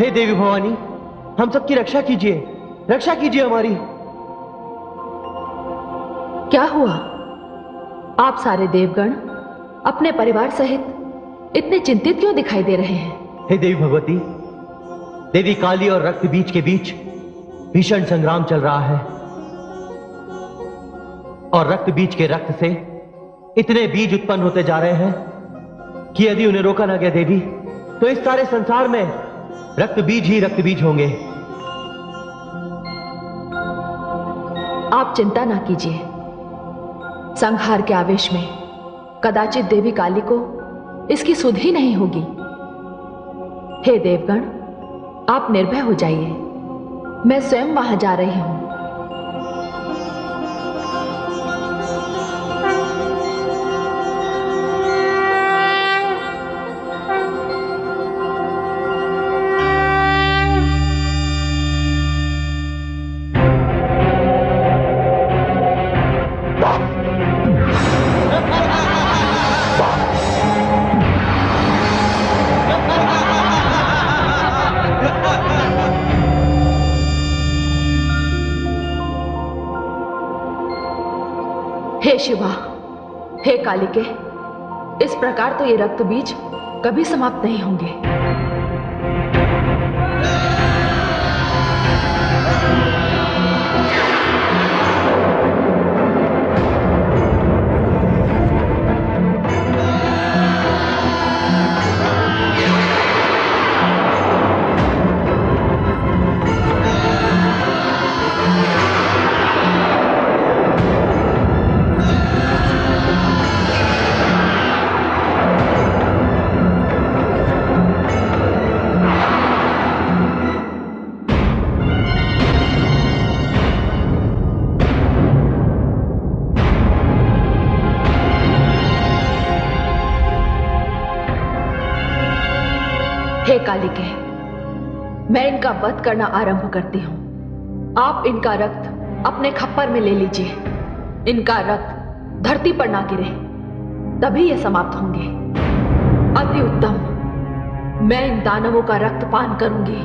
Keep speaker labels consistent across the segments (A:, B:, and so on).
A: हे देवी भवानी, हम सबकी रक्षा कीजिए, रक्षा कीजिए हमारी।
B: क्या हुआ? आप सारे देवगण अपने परिवार सहित इतने चिंतित क्यों दिखाई दे रहे हैं?
A: हे देवी भगवती, देवी काली और रक्त बीज के बीच भीषण संग्राम चल रहा है और रक्त बीज के रक्त से इतने बीज उत्पन्न होते जा रहे हैं कि यदि उन्हें रोका ना गया देवी, तो इस सारे संसार में रक्त बीज ही रक्त बीज होंगे।
B: आप चिंता ना कीजिए, संहार के आवेश में कदाचित देवी काली को इसकी सुध ही नहीं होगी। हे देवगण, आप निर्भय हो जाइए, मैं स्वयं वहां जा रही हूं। हे शिवा, हे कालिके, इस प्रकार तो ये रक्त बीज कभी समाप्त नहीं होंगे। हे कालिके, मैं इनका वध करना आरंभ करती हूं। आप इनका रक्त अपने खप्पर में ले लीजिए। इनका रक्त धरती पर ना गिरे, तभी ये समाप्त होंगे। अति उत्तम, मैं इन दानवों का रक्तपान करूंगी,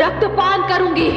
B: रक्तपान करूंगी।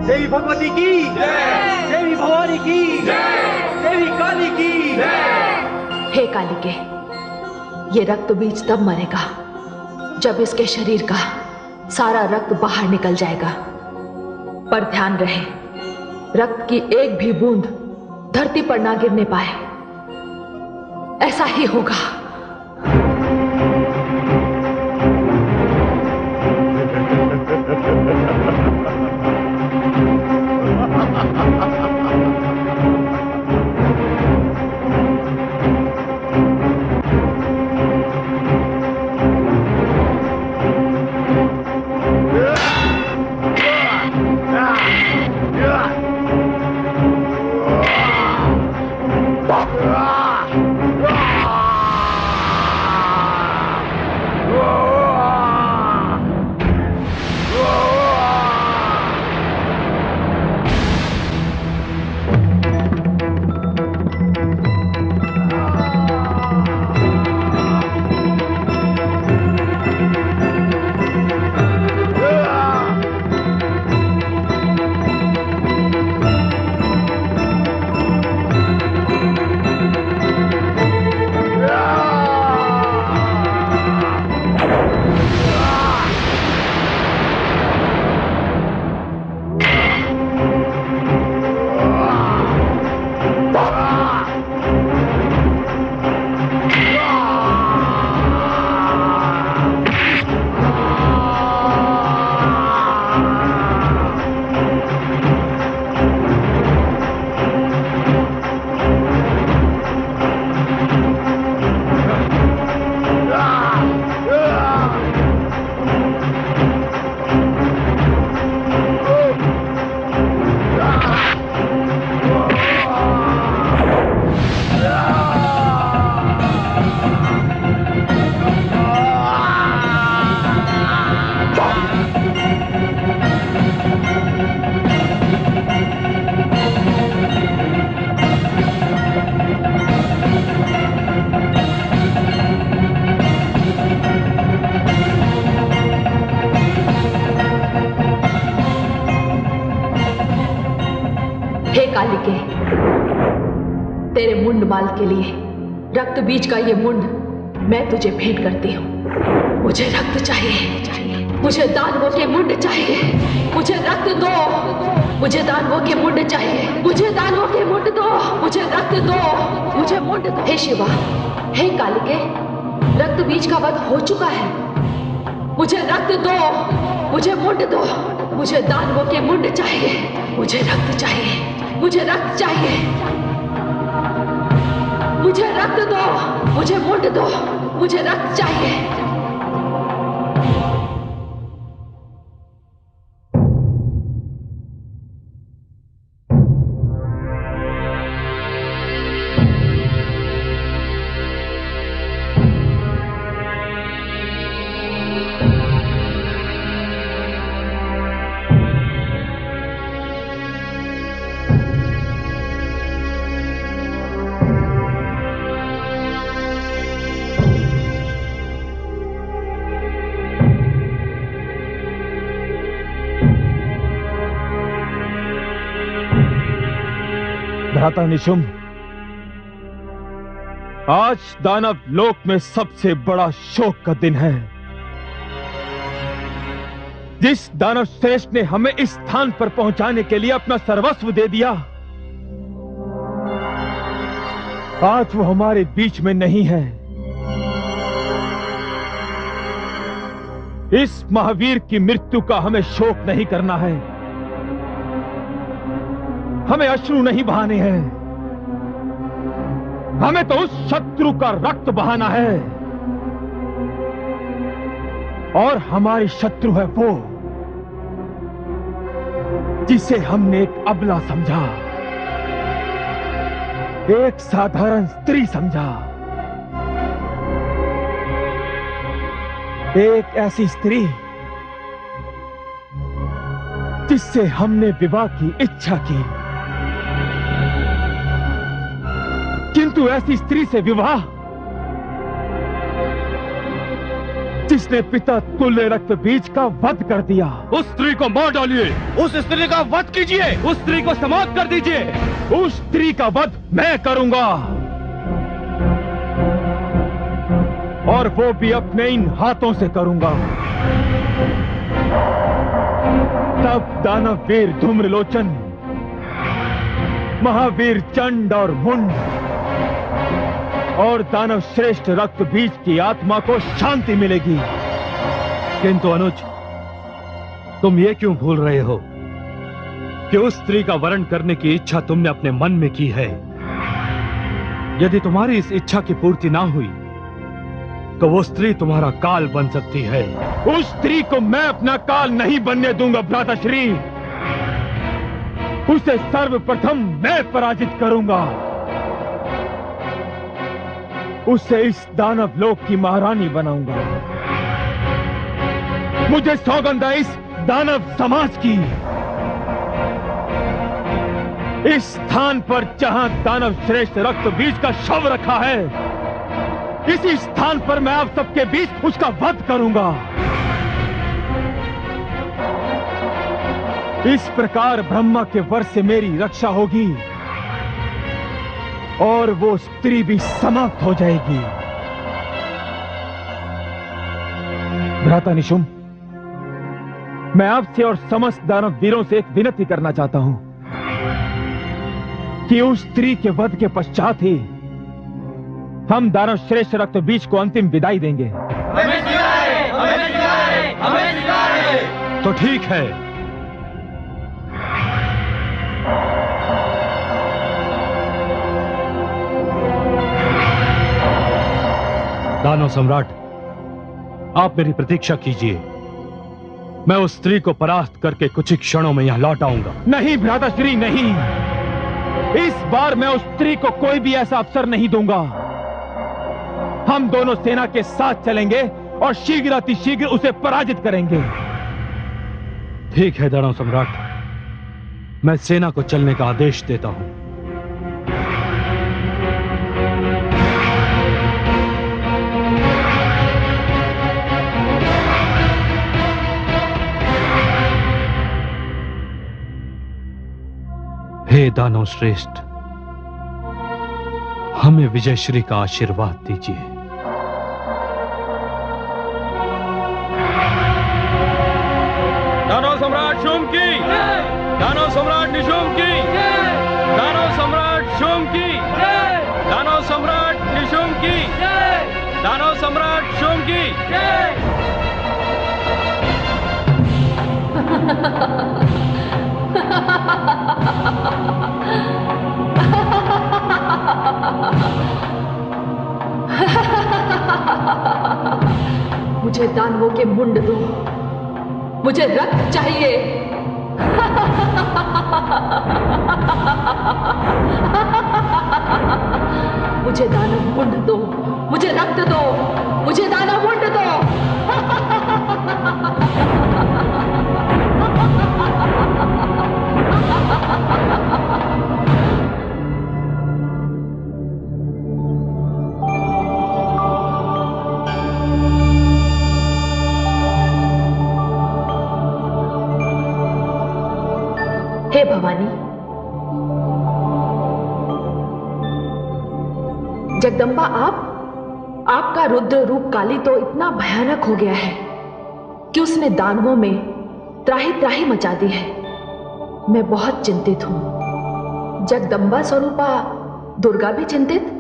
A: देवी भगवती की जय, देवी भवानी की जय, देवी काली की जय।
B: हे कालिके, ये रक्त बीज तब मरेगा जब इसके शरीर का सारा रक्त बाहर निकल जाएगा। पर ध्यान रहे, रक्त की एक भी बूंद धरती पर ना गिरने पाए। ऐसा ही होगा। कालिके, तेरे मुंड माल के लिए रक्त बीज का ये मुंड मैं तुझे भेंट करती हूँ। मुझे रक्त चाहिए, मुझे दानवों के मुंड चाहिए, मुझे रक्त दो, मुझे दानवों के मुंड चाहिए, मुझे दानवों के मुंड दो, मुझे रक्त दो, मुझे मुंड दो। हे शिवा, हे कालिके, रक्त बीज का वध हो चुका है। मुझे रक्त दो, मुझे मुंड दो, मुझे दानवों के मुंड चाहिए, मुझे रक्त चाहिए, मुझे रक्त चाहिए, मुझे रक्त दो, मुझे मुंड दो, मुझे रक्त चाहिए।
C: भ्राता निशुंभ, आज दानव लोक में सबसे बड़ा शोक का दिन है। जिस दानव श्रेष्ठ ने हमें इस स्थान पर पहुंचाने के लिए अपना सर्वस्व दे दिया, आज वो हमारे बीच में नहीं है। इस महावीर की मृत्यु का हमें शोक नहीं करना है, हमें अश्रु नहीं बहाने हैं, हमें तो उस शत्रु का रक्त बहाना है। और हमारी शत्रु है वो जिसे हमने एक अबला समझा, एक साधारण स्त्री समझा, एक ऐसी स्त्री जिससे हमने विवाह की इच्छा की, किंतु ऐसी स्त्री से विवाह जिसने पिता तुल्य रक्त बीज का वध कर दिया। उस स्त्री को मार डालिए, उस स्त्री का वध कीजिए, उस स्त्री को समाप्त कर दीजिए। उस स्त्री का वध मैं करूंगा, और वो भी अपने इन हाथों से करूंगा। तब दानव वीर धूम्रलोचन, महावीर चंड और मुंड और दानव श्रेष्ठ रक्त बीज की आत्मा को शांति मिलेगी।
D: किंतु अनुज, तुम ये क्यों भूल रहे हो कि उस स्त्री का वरण करने की इच्छा तुमने अपने मन में की है। यदि तुम्हारी इस इच्छा की पूर्ति ना हुई तो वो स्त्री तुम्हारा काल बन सकती है।
C: उस स्त्री को मैं अपना काल नहीं बनने दूंगा भ्राताश्री। उसे सर्वप्रथम मैं पराजित करूंगा। उसे इस दानव लोक की महारानी बनाऊंगा। मुझे सौगंध है इस दानव समाज की। इस स्थान पर जहां दानव श्रेष्ठ रक्त बीज का शव रखा है, इसी स्थान पर मैं आप सबके बीच उसका वध करूंगा। इस प्रकार ब्रह्मा के वर से मेरी रक्षा होगी और वो स्त्री भी समाप्त हो जाएगी। भ्राता निशुंभ, मैं आपसे और समस्त दानव वीरों से एक विनती करना चाहता हूं कि उस स्त्री के वध के पश्चात ही हम दानव श्रेष्ठ रक्त बीज को अंतिम विदाई देंगे।
E: हमें स्वीकार है, हमें स्वीकार है, हमें स्वीकार है।
D: तो ठीक है, दानव सम्राट, आप मेरी प्रतीक्षा कीजिए। मैं उस स्त्री को परास्त करके कुछ ही क्षणों में यहां लौट आऊंगा।
C: नहीं भ्राताश्री, नहीं। इस बार मैं उस स्त्री को कोई भी ऐसा अवसर नहीं दूंगा। हम दोनों सेना के साथ चलेंगे और शीघ्र अतिशीघ्र उसे पराजित करेंगे।
D: ठीक है दानव सम्राट, मैं सेना को चलने का आदेश देता हूं। हे हे दानव श्रेष्ठ, हमें विजयश्री का आशीर्वाद दीजिए।
C: दानव सम्राट शुंभ की, दानव सम्राट निशुंभ की, दानव सम्राट शुंभ की, दानव सम्राट निशुंभ की, दानव सम्राट शुंभ की।
B: मुझे दानवों के मुंड दो, मुझे रक्त चाहिए। मुझे दानव मुंड दो, मुझे रक्त दो, मुझे दानव मुंड दो। हे भवानी, जगदम्बा, आपका रुद्र रूप काली तो इतना भयानक हो गया है कि उसने दानवों में त्राही त्राही मचा दी है। मैं बहुत चिंतित हूं। जगदम्बा स्वरूपा दुर्गा भी चिंतित,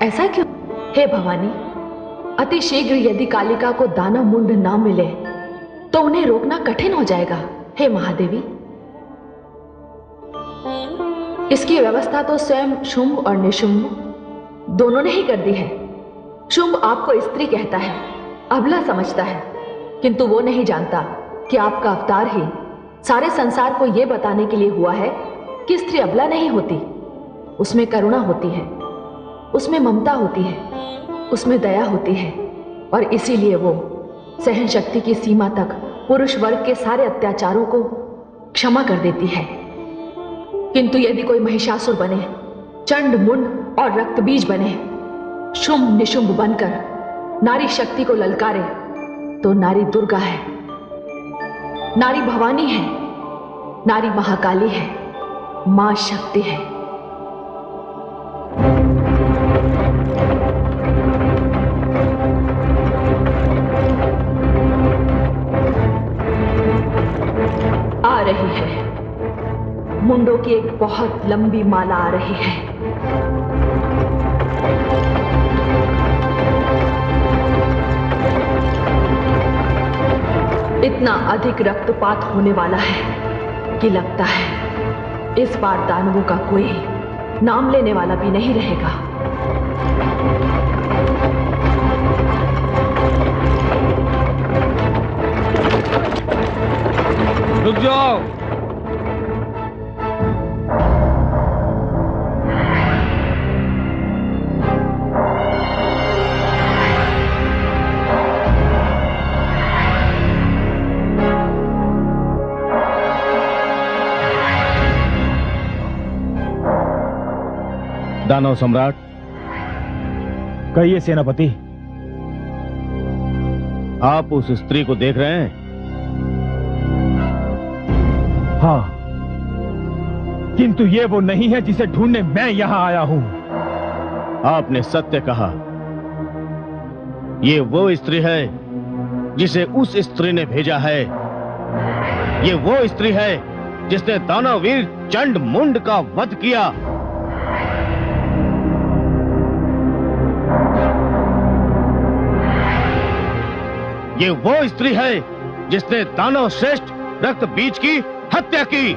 B: ऐसा क्यों? हे भवानी, अति शीघ्र यदि कालिका को दानव मुंड ना मिले तो उन्हें रोकना कठिन हो जाएगा। हे महादेवी, इसकी व्यवस्था तो स्वयं शुंभ और निशुंभ दोनों ने ही कर दी है। शुंभ आपको स्त्री कहता है, अबला समझता है, किंतु वो नहीं जानता कि आपका अवतार ही सारे संसार को यह बताने के लिए हुआ है कि स्त्री अबला नहीं होती। उसमें करुणा होती है, उसमें ममता होती है, उसमें दया होती है, और इसीलिए वो सहन शक्ति की सीमा तक पुरुष वर्ग के सारे अत्याचारों को क्षमा कर देती है। किंतु यदि कोई महिषासुर बने, चंड मुंड और रक्तबीज बने, शुंभ निशुंभ बनकर नारी शक्ति को ललकारे, तो नारी दुर्गा है, नारी भवानी है, नारी महाकाली है, मां शक्ति है। आ रही है, मुंडों की एक बहुत लंबी माला आ रही है। इतना अधिक रक्तपात होने वाला है कि लगता है इस बार दानवों का कोई नाम लेने वाला भी नहीं रहेगा।
C: रुक जाओ।
F: दानव सम्राट,
C: कहिए सेनापति।
F: आप उस स्त्री को देख रहे हैं?
C: हाँ, किंतु ये वो नहीं है जिसे ढूंढने मैं यहां आया हूं।
F: आपने सत्य कहा, ये वो स्त्री है जिसे उस स्त्री ने भेजा है। ये वो स्त्री है जिसने दानववीर चंड मुंड का वध किया। ये वो स्त्री है जिसने दानव श्रेष्ठ रक्तबीज की हत्या की।